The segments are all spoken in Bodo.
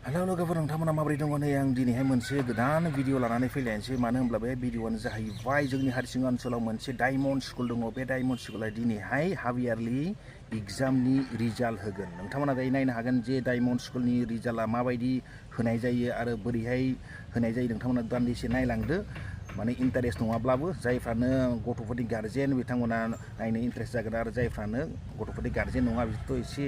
हेलो लोगोफोर नोंथांमोना माबोरै दङ नै आं दिनैहाय मोनसे गोदान भिडिअ लानानै फैलायनोसै मानो होनब्ला बे भिडिअआनो जाहैबाय जोंनि हारिसिंगा ओनसोलाव मोनसे डायमन्ड स्कुल दङ बे डायमन्ड स्कुला दिनैहाय हाफ इयारलि एग्जामनि रिजाल्ट होगोन नोंथांमोना दायो नायनो हागोन जे डायमन्ड स्कुलनि रिजाल्टआ माबायदि होनाय जायो आरो बोरैहाय होनाय जायो नोंथांमोना दान्दिसे नायलांदो माने इन्टारेस्ट नङाब्लाबो जायफ्रानो गथ'फोरनि गार्जेन बिथांमोना नायनो इन्टारेस्ट जागोन आरो जायफ्रानो गथ'फोरनि गार्जेन नङा बिसोरथ' एसे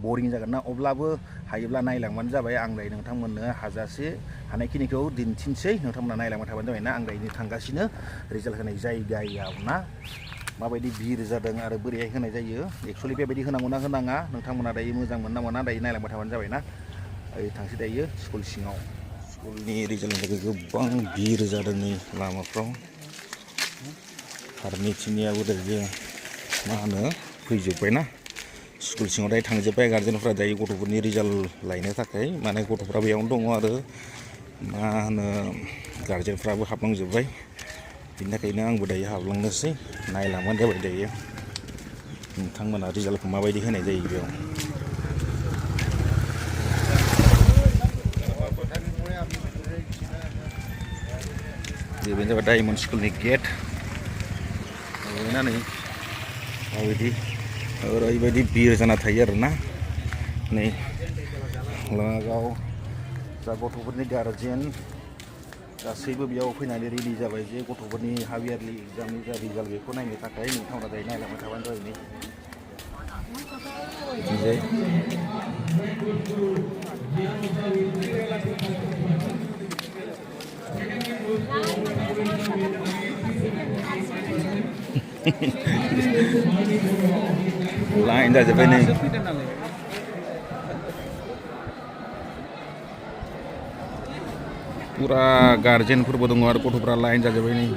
बरिं जागोन ना अब्लाबो हायोब्ला नायलांबानो जाबाय आं दायो नोंथांमोननो हाजासे हानायखिनिखौ दिन्थिनोसै नोंथांमोना नायलांबाय थाबानो जाबाय ना आं दायो थांगासिनो रिजाल्ट होनाय जायगायाव ना माबायदि भिर जादों आरो बोरैहाय होनाय जायो एक्सुवेलि बेबायदि होनांगौ ना होनाङा नोंथांमोना दायो मोजां मोना मोना दायो नायलांबाय थाबानो जाबाय ना ओइ थांसै दायो स्कुल सिङाव स्कुलनि रिजाल्टनि थाखाय गोबां भिर जादों नै लामाफ्राव फारनैथिंनियाबो दायो मा होनो फैजोब्बायना स्कुल सिङाव दायो थांजोब्बाय गार्जेनफ्रा दायो गथ'फोरनि रिजाल्ट लायनो थाखाय माने गथ'फ्रा बेयावनो दङ आरो मा होनो गार्जेनफ्राबो हाबलांजोब्बाय बिनि थाखायनो आंबो दायो हाबलांनोसै नायलांबानो जाबाय दायो नोंथांमोना रिजाल्टखौ माबायदि होनाय जायो बेयाव बेनो जाबाय डायमन्ड स्कुलनि गेट नायनानै माबायदि ओरैबायदि भिर जाना थायो आरोना नै लागाव जा गथ'फोरनि गार्जेन गासैबो बेयाव फैनानै रेडि जाबाय जे गथ'फोरनि हाफ इयारलि एग्जामनि जा रिजाल्ट बेखौ नायनो थाखाय नोंथांमोना दायो नायलांबाय थाबानो जाबाय नै लाइन जाजोब्बाय नै पुरा गार्जेनफोरबो दङ आरो गथ'फ्रा लाइन जाजोब्बाय नै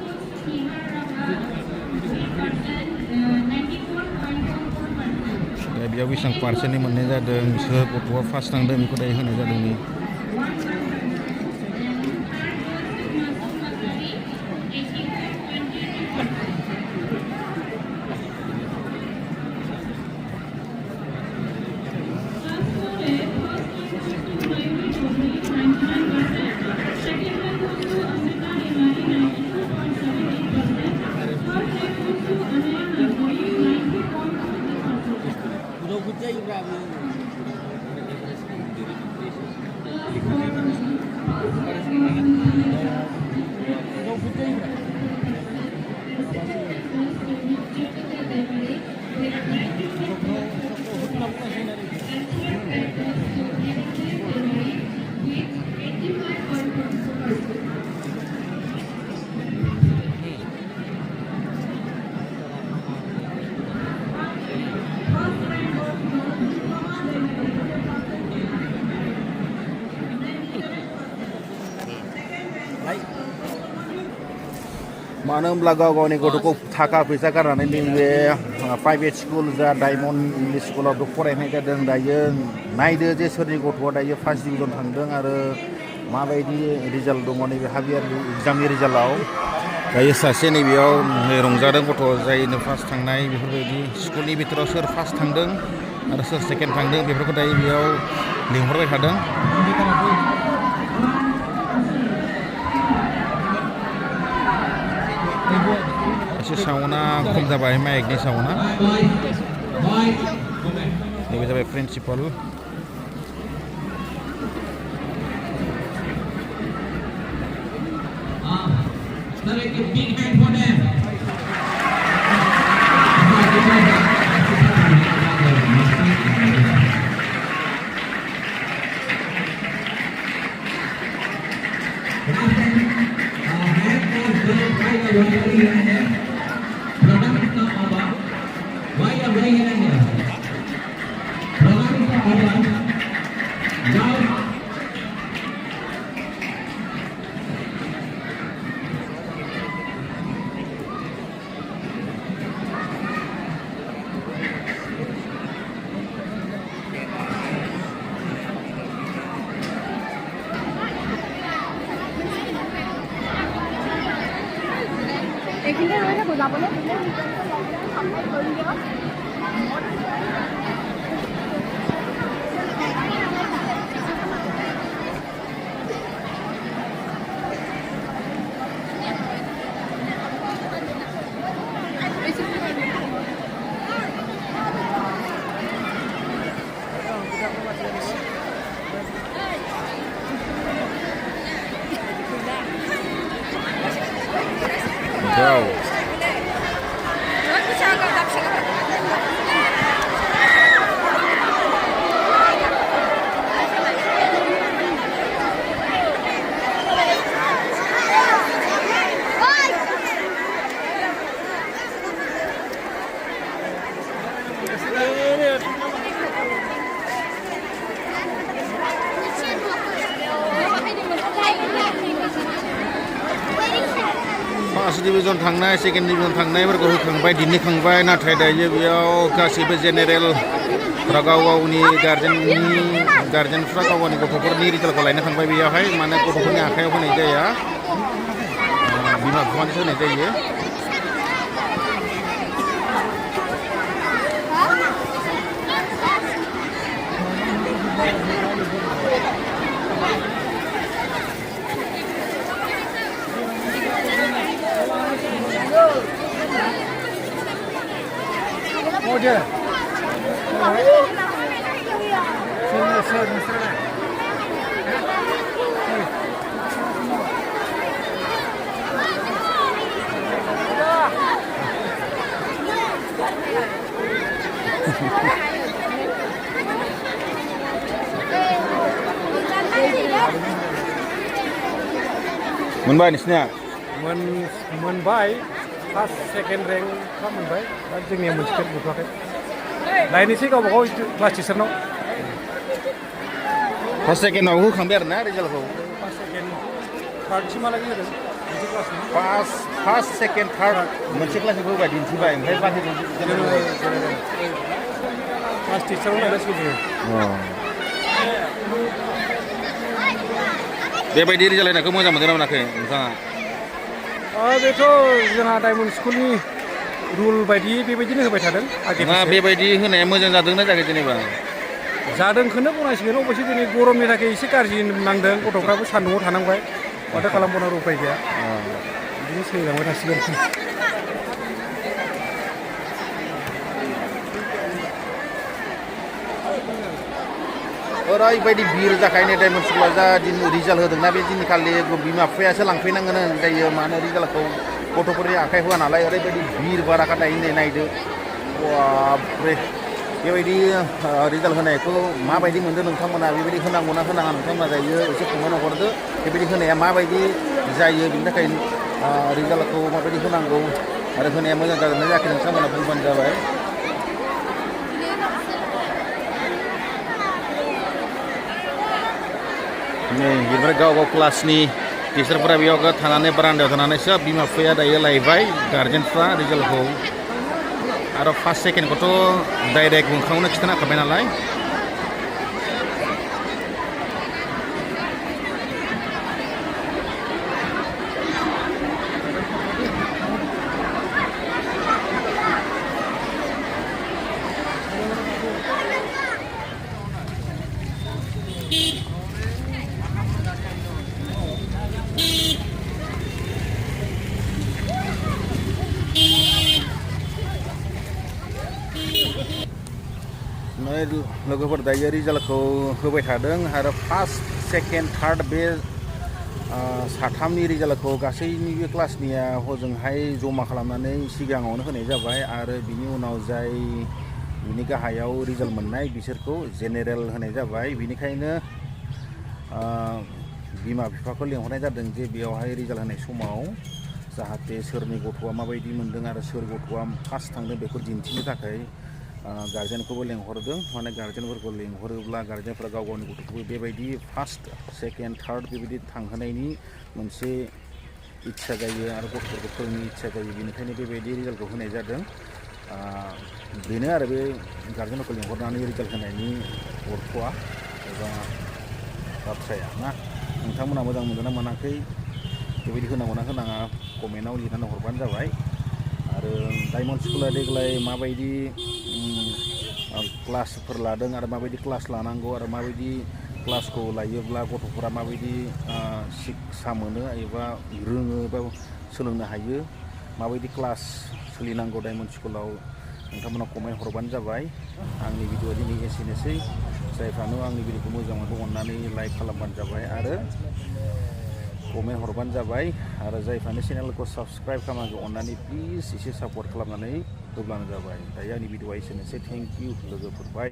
दा बेयाव बेसेबां पार्सेन्टनि मोननाय जादों सोर गथ'आ फार्स्ट थांदों बेखौ दायो होनाय जादों नै मानो होनब्ला गाव गावनि गथ'खौ थाखा फैसा गारनानै नैबे प्राइभेट स्कुल जा डायमन्ड इंलिश स्कुलाव फरायनाय जादों दायो नायदो जे सोरनि गथ'आ दायो फार्स्ट डिभिजन थांदों आरो माबायदि रिजाल्ट दङ नैबे हाफ इयारलि एग्जामनि रिजाल्टआव दायो सासे नैबेयाव रंजादों गथ' जायनो फार्स्ट थांनाय बेफोरबायदि स्कुलनि बिथोराव सोर फार्स्ट थांदों आरो सोर सेकेन्ड थांदों बेफोरखौ दायो बेयाव लिंहरबाय थादों एसे साउन्डआ खम जाबाय माइकनि साउन्डआ नैबे जाबाय प्रिन्सिपाल এইখিনি ৰৈ থাকোঁ যাবলৈ দিলে সামনে কৰি দিয়ক Wow. First division थांनाय second division थांनायफोरखौ होखांबाय दिन्थिखांबाय नाथाय दायो बेयाव गासैबो जेनेरेल फ्रा गाव गावनि गार्जेनफ्रा गाव गावनि गथ'फोरनि रिजाल्टखौ लायनो थांबाय बेयावहाय माने गथ'फोरनि आखायाव होनाय जाया बिमा बिफानिसो होनाय जायो Oke. Moonbai nisinya? Moonbai, pas second rank kan Moonbai, dan जोंनि मोनसे बुथुवाखै लायनोसै गावबा गाव क्लास टिचारनाव First second आव होखांबाय आरोना रिजाल्टखौ First second third सिमहालागै होदों मोनसे क्लासनि First second third मोनसे क्लासखौ होबाय दिन्थिबाय ओमफ्राय बाखिखौ क्लास टिचाराव लायनांसिगौ जोङो बेबायदि रिजाल्ट होनायखौ मोजां मोनदों ना मोनाखै नोंथाङा बेथ' जोंहा डायमन्ड स्कुलनि रुल बायदियै बेबायदिनो होबाय थादों नङा बेबायदि होनाया मोजां जादोंना जायाखै जेनेबा जादोंखौनो बुंनांसिगोन अबयसे दिनै गरमनि थाखाय एसे गाज्रि नांदों गथ'फ्राबो सान्दुङाव थानांबाय माथो खालामबावनांगौ उपाय गैया बिदिनो सोलिलांबाय थासिगोन ओरैबायदि भिर जाखायनो डायमन्ड स्कुलाव जा दिन रिजाल्ट होदोंना बे दिनखालि बिमा बिफायासो लांफैनांगोन जायो मानो रिजाल्टखौ गथ'फोरनि आखाइ होआ नालाय ओरैबायदि भिर बाराखा दायो नायदो बापरे बेबायदि रिजाल्ट होनायखौ माबायदि मोनदों नोंथांमोना बेबायदि होनांगौना होनाङा नोंथांमोना जायो एसे कमेन्टआव हरदो बेबायदि होनाया माबायदि जायो बिनि थाखाय रिजाल्टखौ माबायदि होनांगौ आरो होनाया मोजां जादोंना जायाखै नोंथांमोना बुंबानो जाबाय बेनिफ्राय गाव गाव क्लासनि टिचारफोरा बेयाव थानानै बारान्दायाव थानानै सोब बिमा बिफाया दायो लायबाय गार्जेनफ्रा रिजाल्टखौ आरो फार्स्ट सेकेन्डखौथ' डाइरेक्ट मोखाङावनो खिन्थाना होखाबाय नालाय लोगोफोर दायो रिजाल्टखौ होबाय थादों आरो फार्स्ट सेकेन्ड थार्ड बे साथामनि रिजाल्टखौ गासैनिबो क्लासनिया हजोंहाय जमा खालामनानै सिगाङावनो होनाय जाबाय आरो बिनि उनाव जाय बिनि गाहायाव रिजाल्ट मोननाय बिसोरखौ जेनेरेल होनाय जाबाय बिनिखायनो बिमा बिफाखौ लेंहरनाय जादों जे बेयावहाय रिजाल्ट होनाय समाव जाहाथे सोरनि गथ'आ माबायदि मोनदों आरो सोर गथ'आ फार्स्ट थांदों बेखौ दिन्थिनो थाखाय गार्जेनखौबो लेंहरदों माने गार्जेनफोरखौ लेंहरोब्ला गार्जेनफ्रा गाव गावनि गथ'खौबो बेबायदि फार्स्ट सेकेन्ड थार्ड बेबायदि थांहोनायनि मोनसे इच्छा जायो आरो गथ'फोरखौ फोरोंनो इच्छा जायो बेनिखायनो बेबायदि रिजाल्टखौ होनाय जादों बेनो आरो बे गार्जेनफोरखौ लेंहरनानै रिजाल्ट होनायनि अर्थ'आ एबा बाथ्राया ना नोंथांमोना मोजां मोनदों ना मोनाखै बेबायदि होनांगौना होनाङा कमेन्टआव लिरनानै हरबानो जाबाय आरो डायमन्ड स्कुला देग्लाय माबायदि क्लासफोर लादों आरो माबायदि क्लास लानांगौ आरो माबायदि क्लासखौ लायोब्ला गथ'फोरा माबायदि शिक्षा मोनो एबा रोङो एबा सोलोंनो हायो माबायदि क्लास सोलिनांगौ डायमन्ड स्कुलाव नोंथांमोना कमेन्ट हरबानो जाबाय आंनि भिडिअआ दिनै एसेनोसै जायफ्रानो आंनि भिडिअखौ मोजां मोनो अननानै लाइक खालामबानो जाबाय आरो कमेन्ट हरबानो जाबाय आरो जायफ्रानो चेनेलखौ साबस्क्राइब खालामाखै अननानै प्लिज एसे सापर्ट खालामनानै होब्लानो जाबाय दायो आंनि भिडिअआ एसेनोसै थेंक इउ लोगोफोर बाय